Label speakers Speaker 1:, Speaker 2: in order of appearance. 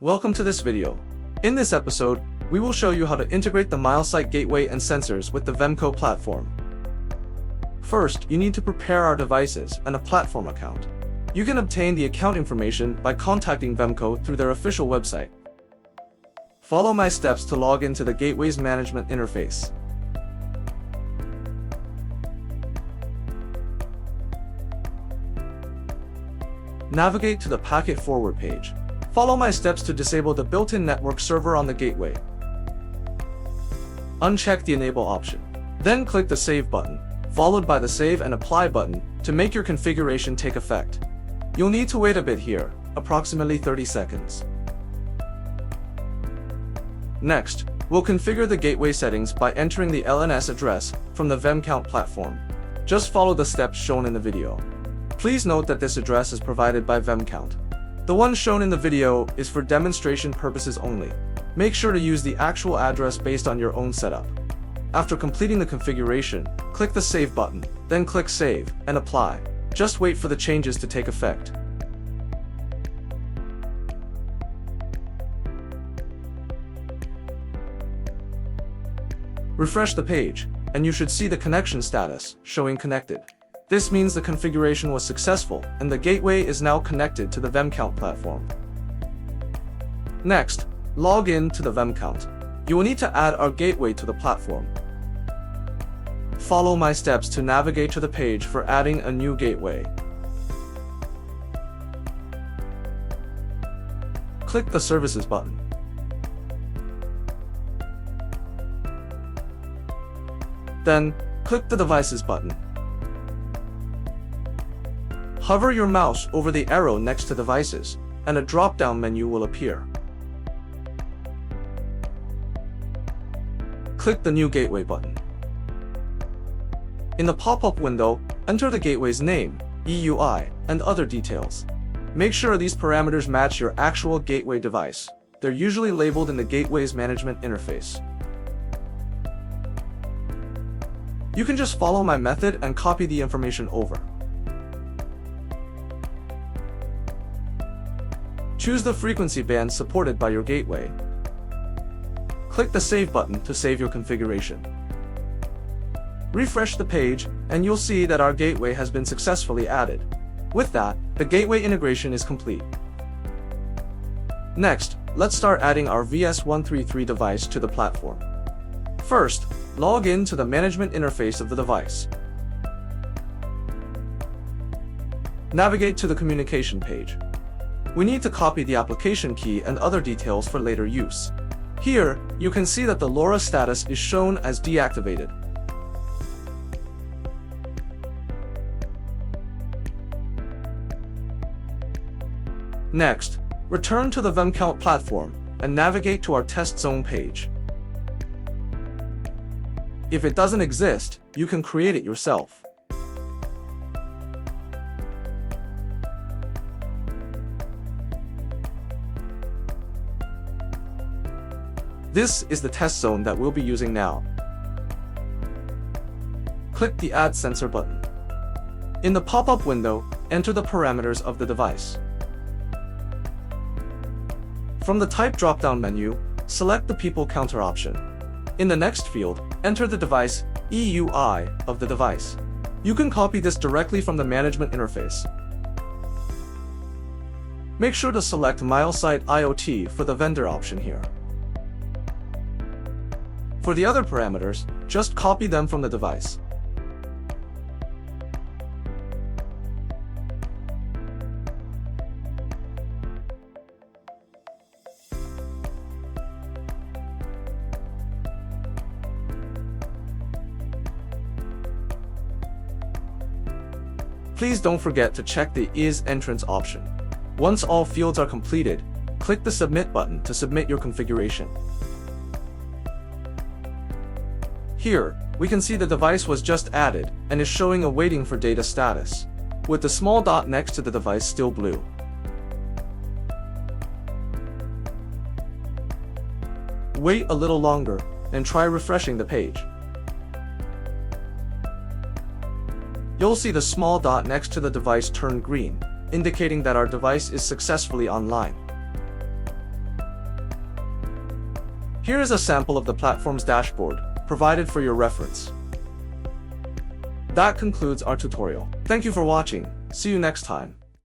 Speaker 1: Welcome to this video. In this episode, we will show you how to integrate the Milesight gateway and sensors with the Vemco platform. First, you need to prepare our devices and a platform account. You can obtain the account information by contacting Vemco through their official website. Follow my steps to log into the gateway's management interface. Navigate to the Packet Forward page. Follow my steps to disable the built-in network server on the gateway. Uncheck the Enable option. Then click the Save button, followed by the Save and Apply button to make your configuration take effect. You'll need to wait a bit here, approximately 30 seconds. Next, we'll configure the gateway settings by entering the LNS address from the Vemco platform. Just follow the steps shown in the video. Please note that this address is provided by Vemco. The one shown in the video is for demonstration purposes only. Make sure to use the actual address based on your own setup. After completing the configuration, click the Save button, then click Save and Apply. Just wait for the changes to take effect. Refresh the page, and you should see the connection status showing connected. This means the configuration was successful and the gateway is now connected to the Vemco platform. Next, log in to the Vemco. You will need to add our gateway to the platform. Follow my steps to navigate to the page for adding a new gateway. Click the Services button. Then, click the Devices button. Hover your mouse over the arrow next to Devices, and a drop-down menu will appear. Click the New Gateway button. In the pop-up window, enter the gateway's name, EUI, and other details. Make sure these parameters match your actual gateway device. They're usually labeled in the gateway's management interface. You can just follow my method and copy the information over. Choose the frequency band supported by your gateway. Click the Save button to save your configuration. Refresh the page, and you'll see that our gateway has been successfully added. With that, the gateway integration is complete. Next, let's start adding our VS133 device to the platform. First, log in to the management interface of the device. Navigate to the communication page. We need to copy the application key and other details for later use. Here, you can see that the LoRa status is shown as deactivated. Next, return to the Vemco platform and navigate to our test zone page. If it doesn't exist, you can create it yourself. This is the test zone that we'll be using now. Click the Add Sensor button. In the pop-up window, enter the parameters of the device. From the Type drop-down menu, select the People Counter option. In the next field, enter the device EUI of the device. You can copy this directly from the management interface. Make sure to select Milesight IoT for the vendor option here. For the other parameters, just copy them from the device. Please don't forget to check the Is Entrance option. Once all fields are completed, click the Submit button to submit your configuration. Here, we can see the device was just added and is showing a waiting for data status, with the small dot next to the device still blue. Wait a little longer and try refreshing the page. You'll see the small dot next to the device turn green, indicating that our device is successfully online. Here is a sample of the platform's dashboard, provided for your reference. That concludes our tutorial. Thank you for watching. See you next time.